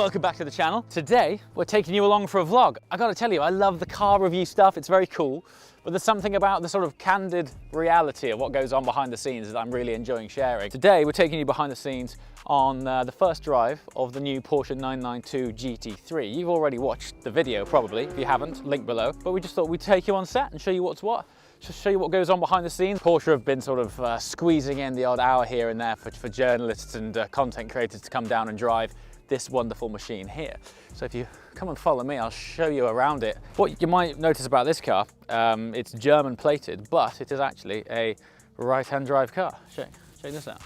welcome back to the channel. Today, we're taking you along for a vlog. I gotta tell you, I love the car review stuff, it's very cool, but there's something about the sort of candid reality of what goes on behind the scenes that I'm really enjoying sharing. Today, we're taking you behind the scenes on the first drive of the new Porsche 992 GT3. You've already watched the video, probably. If you haven't, link below. But we just thought we'd take you on set and show you what's what. Just show you what goes on behind the scenes. Porsche have been sort of squeezing in the odd hour here and there for journalists and content creators to come down and drive this wonderful machine here. So if you come and follow me, I'll show you around it. What you might notice about this car, it's German plated, but it is actually a right-hand drive car. Check this out.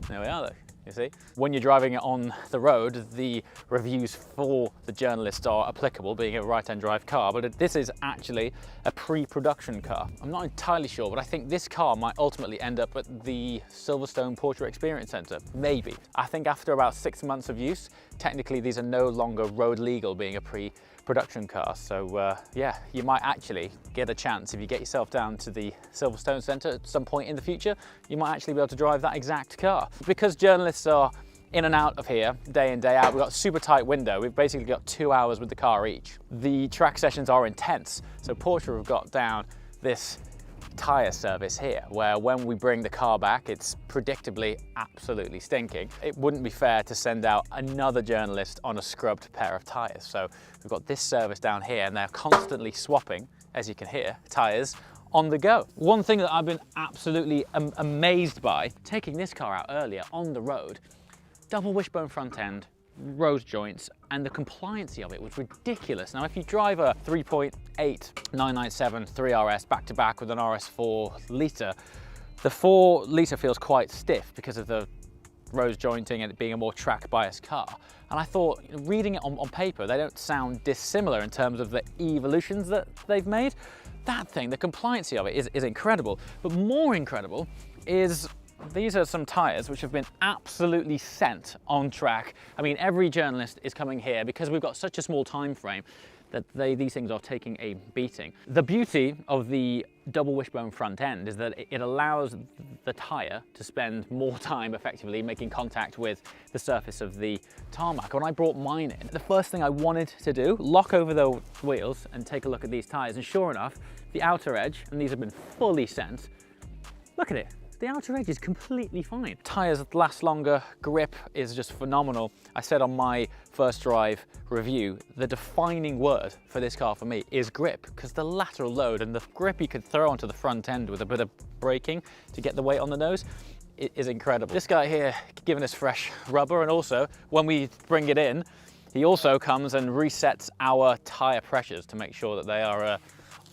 There we are though, you see. When you're driving it on the road, the reviews for the journalists are applicable, being a right-hand drive car, but this is actually a pre-production car. I'm not entirely sure, but I think this car might ultimately end up at the Silverstone Porsche Experience Centre, maybe. I think after about 6 months of use, technically these are no longer road legal being a pre-production car. So yeah, you might actually get a chance if you get yourself down to the Silverstone Centre at some point in the future, you might actually be able to drive that exact car. Because journalists are in and out of here day in, day out, we've got a super tight window. We've basically got 2 hours with the car each. The track sessions are intense. So Porsche have got down this tyre service here, where when we bring the car back, it's predictably absolutely stinking. It wouldn't be fair to send out another journalist on a scrubbed pair of tyres. So we've got this service down here and they're constantly swapping, as you can hear, tyres on the go. One thing that I've been absolutely amazed by, taking this car out earlier on the road, double wishbone front end, rose joints, and the compliancy of it was ridiculous. Now, if you drive a 3.8 997 3RS back to back with an RS4 litre, the 4 litre feels quite stiff because of the rose jointing and it being a more track biased car. And I thought, reading it on paper, they don't sound dissimilar in terms of the evolutions that they've made. That thing, the compliancy of it is incredible. But more incredible is these are some tyres which have been absolutely sent on track. I mean, every journalist is coming here because we've got such a small time frame that these things are taking a beating. The beauty of the double wishbone front end is that it allows the tyre to spend more time effectively making contact with the surface of the tarmac. When I brought mine in, the first thing I wanted to do, lock over the wheels and take a look at these tyres, and sure enough, the outer edge, and these have been fully sent, look at it. The outer edge is completely fine. Tyres last longer, grip is just phenomenal. I said on my first drive review, the defining word for this car for me is grip, because the lateral load and the grip you could throw onto the front end with a bit of braking to get the weight on the nose, it is incredible. This guy here giving us fresh rubber, and also when we bring it in, he also comes and resets our tyre pressures to make sure that they are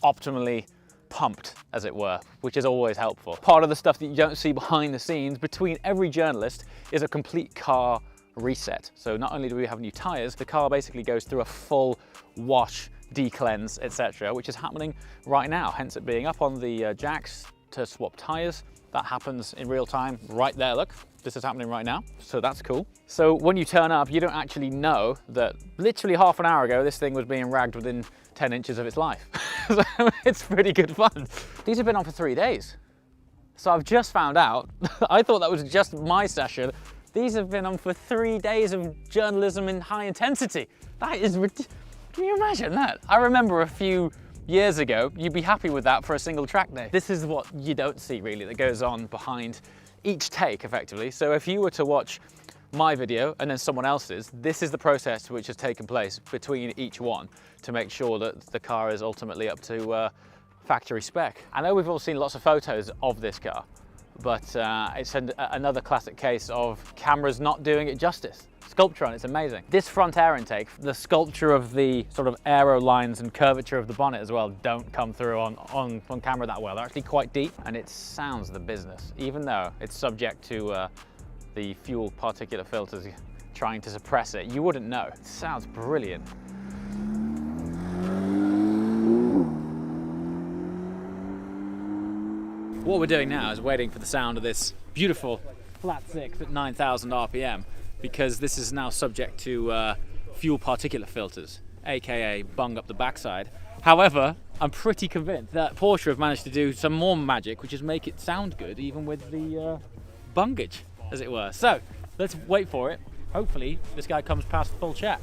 optimally pumped, as it were, which is always helpful. Part of the stuff that you don't see behind the scenes between every journalist is a complete car reset. So not only do we have new tyres, the car basically goes through a full wash, de-cleanse, etc., which is happening right now, hence it being up on the jacks to swap tyres. That happens in real time right there, look. This is happening right now, so that's cool. So when you turn up, you don't actually know that literally half an hour ago, this thing was being ragged within 10 inches of its life. So it's pretty good fun. These have been on for 3 days. So I've just found out, I thought that was just my session. These have been on for 3 days of journalism in high intensity. That is ridiculous. Can you imagine that? I remember a few years ago, you'd be happy with that for a single track day. This is what you don't see really that goes on behind each take effectively. So if you were to watch my video and then someone else's, this is the process which has taken place between each one to make sure that the car is ultimately up to factory spec. I know we've all seen lots of photos of this car, but it's another classic case of cameras not doing it justice. Sculpture on it's amazing. This front air intake, the sculpture of the sort of aero lines and curvature of the bonnet as well don't come through on camera that well. They're actually quite deep, and it sounds the business, even though it's subject to the fuel particulate filters trying to suppress it. You wouldn't know. It sounds brilliant. What we're doing now is waiting for the sound of this beautiful flat six at 9,000 RPM, because this is now subject to fuel particulate filters, aka bung up the backside. However, I'm pretty convinced that Porsche have managed to do some more magic, which is make it sound good even with the bungage, as it were. So let's wait for it. hopefully this guy comes past full chat.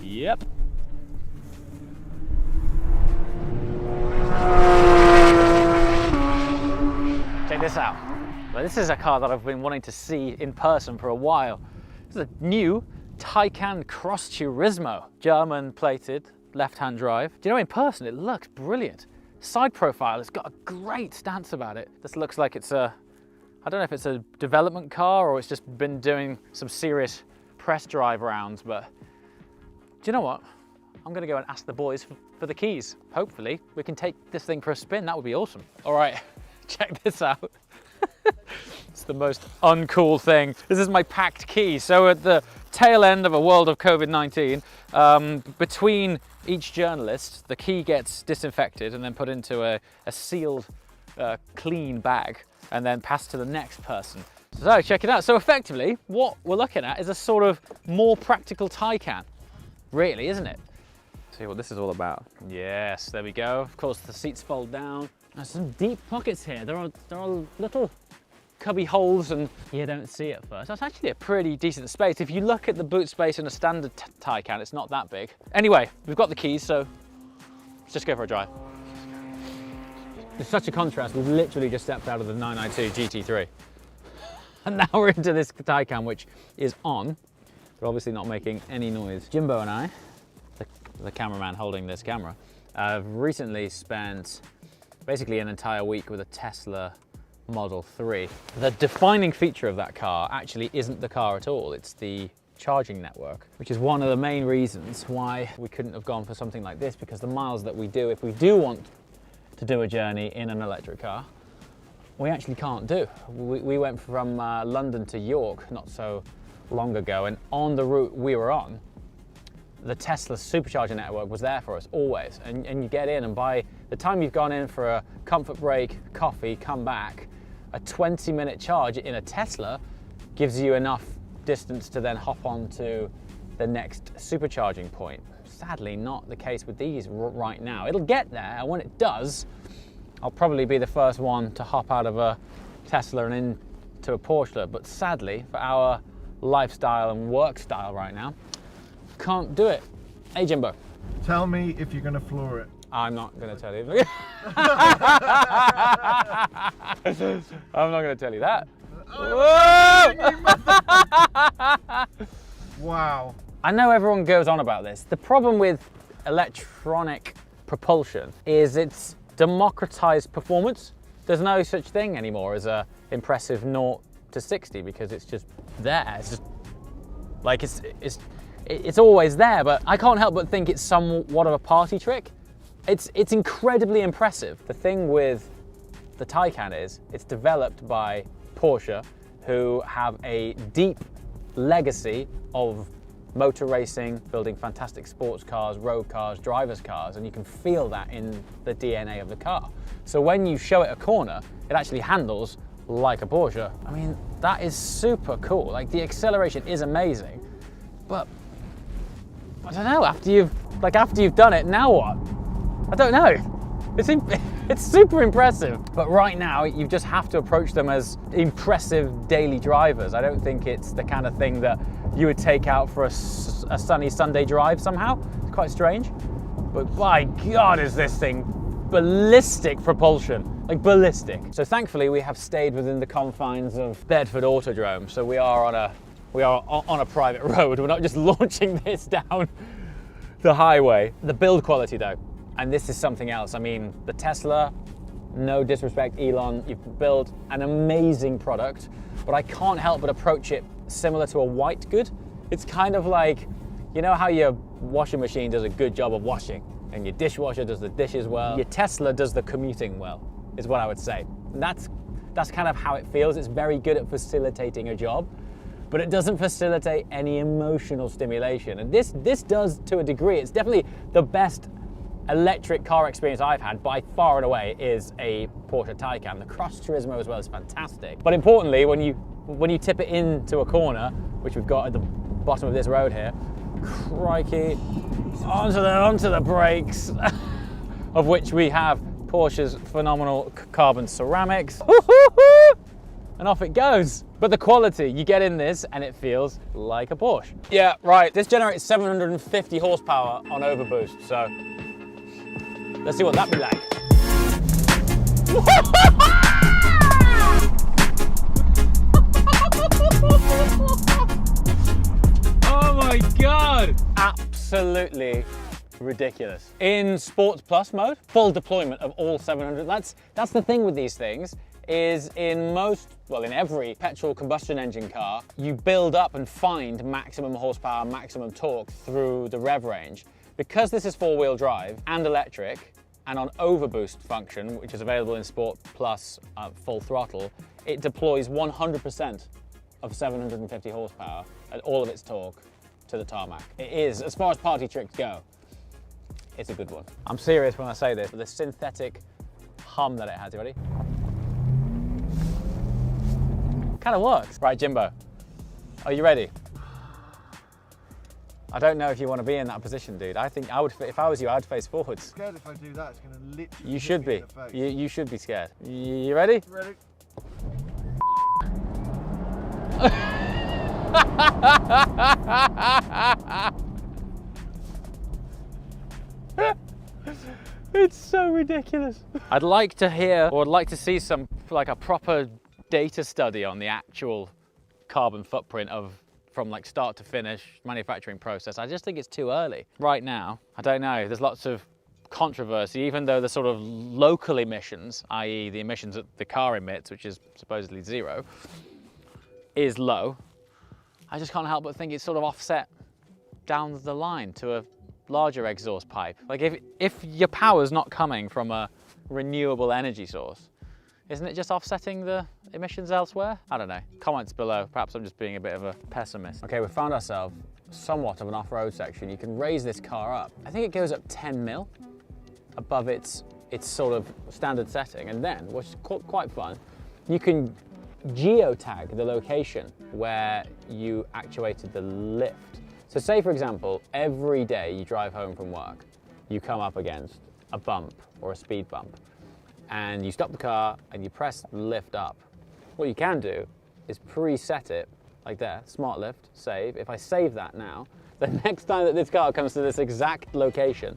Yep. Check this out. Well, this is a car that I've been wanting to see in person for a while. This is a new Taycan Cross Turismo, German plated, left-hand drive. Do you know, in person it looks brilliant. Side profile, it's got a great stance about it. This looks like it's a, I don't know if it's a development car or it's just been doing some serious press drive rounds, but do you know what? I'm gonna go and ask the boys for the keys. Hopefully we can take this thing for a spin. That would be awesome. All right, check this out. It's the most uncool thing. This is my packed key. So at the tail end of a world of COVID-19, between each journalist, the key gets disinfected and then put into a sealed, clean bag and then passed to the next person. So check it out. So effectively, what we're looking at is a sort of more practical Taycan, really, isn't it? See what this is all about. Yes, there we go. Of course, the seats fold down. There's some deep pockets here. There are little cubby holes and you don't see it at first. That's actually a pretty decent space. If you look at the boot space in a standard Taycan, it's not that big. Anyway, we've got the keys, so let's just go for a drive. It's such a contrast. We've literally just stepped out of the 992 GT3. And now we're into this Taycan, which is on, but obviously not making any noise. Jimbo and I, the cameraman holding this camera, have recently spent basically an entire week with a Tesla Model 3. The defining feature of that car actually isn't the car at all, it's the charging network, which is one of the main reasons why we couldn't have gone for something like this, because the miles that we do, if we do want to do a journey in an electric car, we actually can't do. We went from London to York not so long ago, and on the route we were on, the Tesla supercharger network was there for us always. And you get in, and by the time you've gone in for a comfort break, coffee, come back, a 20-minute charge in a Tesla gives you enough distance to then hop on to the next supercharging point. Sadly, not the case with these right now. It'll get there, and when it does, I'll probably be the first one to hop out of a Tesla and into a Porsche, but sadly, for our lifestyle and work style right now, can't do it. Hey, Jimbo. Tell me if you're going to floor it. I'm not going to tell you. I'm not going to tell you that. Wow. I know everyone goes on about this. The problem with electronic propulsion is its democratized performance. There's no such thing anymore as a impressive 0 to 60 because it's just there. It's just like it's always there, but I can't help but think it's somewhat of a party trick. It's incredibly impressive. The thing with the Taycan is it's developed by Porsche, who have a deep legacy of motor racing, building fantastic sports cars, road cars, drivers' cars, and you can feel that in the DNA of the car. So when you show it a corner, it actually handles like a Porsche. I mean, that is super cool. Like, the acceleration is amazing, but I don't know, after you've done it, now what? I don't know. It's super impressive, but right now you just have to approach them as impressive daily drivers. I don't think it's the kind of thing that you would take out for a sunny Sunday drive somehow. It's quite strange, but my God, is this thing ballistic propulsion, like ballistic. So thankfully we have stayed within the confines of Bedford Autodrome, so we are on a private road. We're not just launching this down the highway. The build quality though, and this is something else. I mean, the Tesla, no disrespect, Elon, you've built an amazing product, but I can't help but approach it similar to a white good. It's kind of like, you know how your washing machine does a good job of washing, and your dishwasher does the dishes well, your Tesla does the commuting well, is what I would say. And that's kind of how it feels. It's very good at facilitating a job, but it doesn't facilitate any emotional stimulation. And this does to a degree. It's definitely the best electric car experience I've had by far and away is a Porsche Taycan. The Cross Turismo as well is fantastic. But importantly, when you tip it into a corner, which we've got at the bottom of this road here, crikey, onto the brakes, of which we have Porsche's phenomenal carbon ceramics. and off it goes. But the quality, you get in this and it feels like a Porsche. Yeah, right, this generates 750 horsepower on overboost, so let's see what that be like. Oh my God! Absolutely ridiculous. In Sports Plus mode, full deployment of all 700. That's the thing with these things, is in most, well, in every petrol combustion engine car, you build up and find maximum horsepower, maximum torque through the rev range. Because this is four-wheel drive and electric, and on overboost function, which is available in Sport Plus full throttle, it deploys 100% of 750 horsepower and all of its torque to the tarmac. It is, as far as party tricks go, it's a good one. I'm serious when I say this, but the synthetic hum that it has, you ready? Kind of works. Right, Jimbo, are you ready? I don't know if you want to be in that position, dude. I think I would, if I was you, I'd face forwards. I'm scared if I do that, it's going to literally You should hit me be. in the face. You should be scared. You ready? Ready? It's so ridiculous. I'd like to hear, or I'd like to see some, like a proper data study on the actual carbon footprint of, from like start to finish manufacturing process. I just think it's too early. Right now, I don't know, there's lots of controversy, even though the sort of local emissions, i.e. the emissions that the car emits, which is supposedly zero, is low. I just can't help but think it's sort of offset down the line to a larger exhaust pipe. Like if your power's not coming from a renewable energy source, isn't it just offsetting the emissions elsewhere? I don't know. Comments below. Perhaps I'm just being a bit of a pessimist. Okay, we've found ourselves somewhat of an off-road section. You can raise this car up. I think it goes up 10 mil above its sort of standard setting. And then, which is quite fun, you can geotag the location where you actuated the lift. So say, for example, every day you drive home from work, you come up against a bump or a speed bump, and you stop the car and you press lift up. What you can do is preset it like that, smart lift, save. If I save that now, the next time that this car comes to this exact location,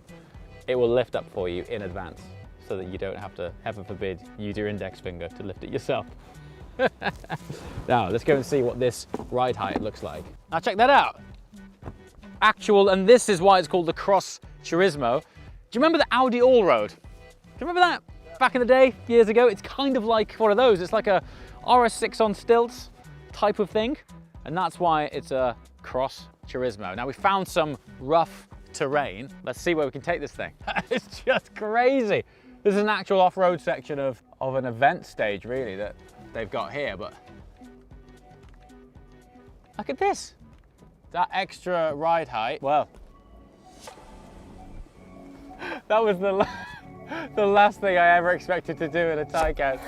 it will lift up for you in advance so that you don't have to, heaven forbid, use your index finger to lift it yourself. Now, let's go and see what this ride height looks like. Now check that out. Actual, and this is why it's called the Cross Turismo. Do you remember the Audi Allroad? Do you remember that? Back in the day, years ago, it's kind of like one of those. It's like a RS6 on stilts type of thing. And that's why it's a Cross Turismo. Now we found some rough terrain. Let's see where we can take this thing. It's just crazy. This is an actual off-road section of an event stage, really, that they've got here, but look at this. That extra ride height, well, that was the last thing I ever expected to do in a Taycan.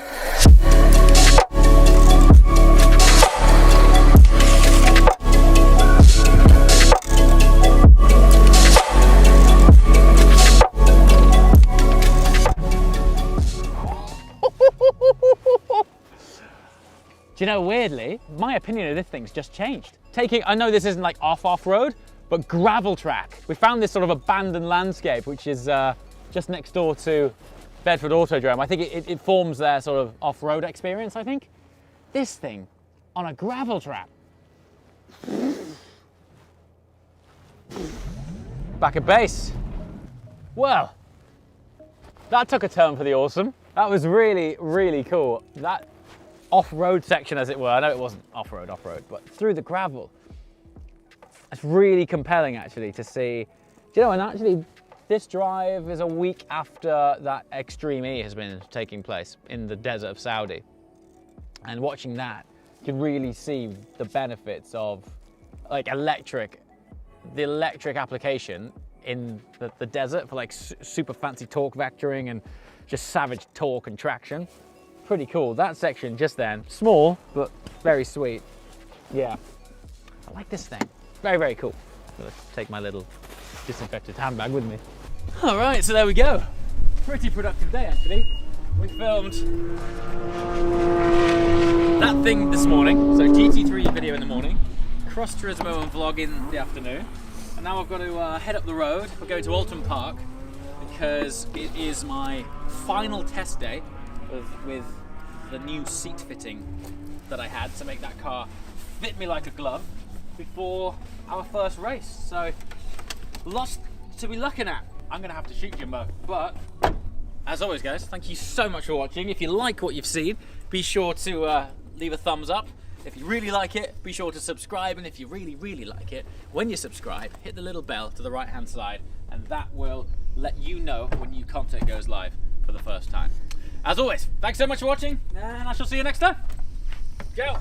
Do you know, weirdly, my opinion of this thing's just changed. I know this isn't like off-road, but gravel track. We found this sort of abandoned landscape, which is just next door to Bedford Autodrome. I think it forms their sort of off-road experience, I think. This thing on a gravel track. Back at base. Well, that took a turn for the awesome. That was really, really cool. That off-road section, as it were. I know it wasn't off-road, but through the gravel. It's really compelling, actually, to see. Do you know, and actually, this drive is a week after that Extreme E has been taking place in the desert of Saudi. And watching that, you can really see the benefits of like the electric application in the desert for like super fancy torque vectoring and just savage torque and traction. Pretty cool. That section just then, small, but very sweet. Yeah, I like this thing. Very, very cool. I'm gonna take my little disinfected handbag with me. All right, so there we go. Pretty productive day, actually. We filmed that thing this morning, so GT3 video in the morning, Cross Turismo and vlog in the afternoon, and now I've got to head up the road. We're going to Alton Park because it is my final test day with the new seat fitting that I had to make that car fit me like a glove before our first race. So lots to be looking at. I'm gonna have to shoot Jimbo, but as always guys, thank you so much for watching. If you like what you've seen, be sure to leave a thumbs up. If you really like it, be sure to subscribe, and if you really like it, when you subscribe, hit the little bell to the right hand side, and that will let you know when new content goes live for the first time. As always, thanks so much for watching, and I shall see you next time. Ciao.